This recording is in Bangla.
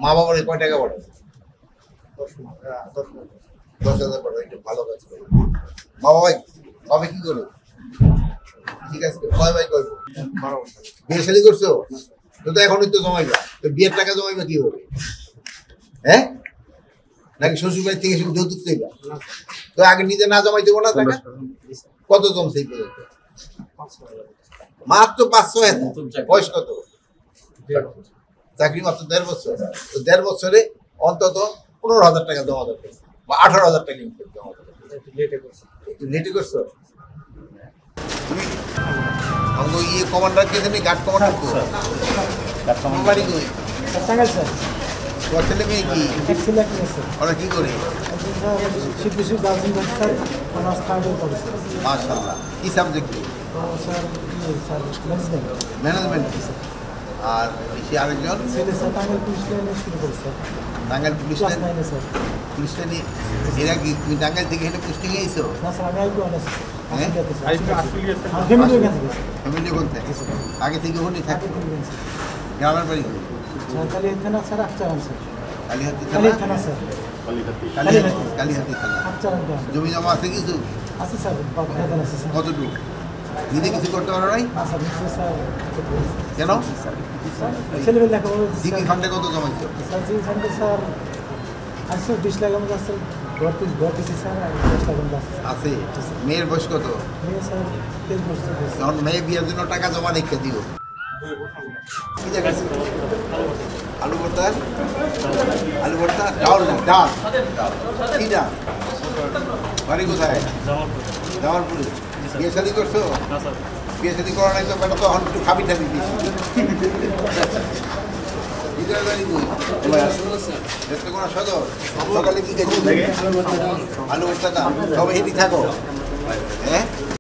মা বাবার কয় টাকা পাঠান? 10,000 পাঠান, একটু ভালো কাজ করে। মা বাবা কি করো? ঠিক আছে, কয় ভাই কয়? বিয়ে শাদী করছো? তো এখনই তো জমাইবা, তো বিয়ের টাকা জমাইবা কি হবে? হ্যাঁ, নাকি শ্বশুর বাড়ি থেকে যৌতুক চাইবা? তো আগে নিজে না জমাই দেবো না টাকা? কত জমছে এই পর্যন্ত? মাত্র 500। বয়স কত? চাকরি মাত্র 1.5 বছর। তো 1.5 বছরে অন্তত 15,000 টাকা জমা দরকার, বা 18,000 টাকা ইনকাম জমা দরকার। একটু লেটে করছো তুমি? আমাকে ইয়ে কমান্ডার কে জানি, গার্ড কমান্ডার তো বাড়ি কই? তোমার ছেলে মেয়ে কি? ওরা কি করে? মাশাআল্লাহ। কি সাবজেক্ট? ম্যানেজমেন্ট। আর বেশি আরেকজন টাঙ্গাইল পুলিশ লাইন। পুলিশ লাইনে এরা কি তুমি টাঙ্গাইল থেকে হেঁটে পোস্টিং এসেছো? ফ্যামিলি কোন থেকে? আগে থেকে ওখানে থাকি। গ্রামের বাড়ি কালীহাতি থানা। জমি জমা আছে কিছু? কতটুকু? নিজে কিছু করতে পারো নাই কেন? জিপি ফান্ডে কত জমাইছো? আছে। মেয়ের বয়স কত? যখন মেয়ে বিয়ের জন্য টাকা জমা রেখে দিও। কি জায়গা? আলু ভর্তা? আলু ভর্তা? ডাল না, ডাল। কি ডাল? বাড়ি কোথায়? জামালপুরে। বিয়ে শাদী করছো? বিয়ে শাদী করা নাই তো বেটা, তো এখন একটু খাবি টাবি বেশি। সদর সকালে কি খাইছি? আলু ভর্তা। তবে হেঁটে থাকো। হ্যাঁ।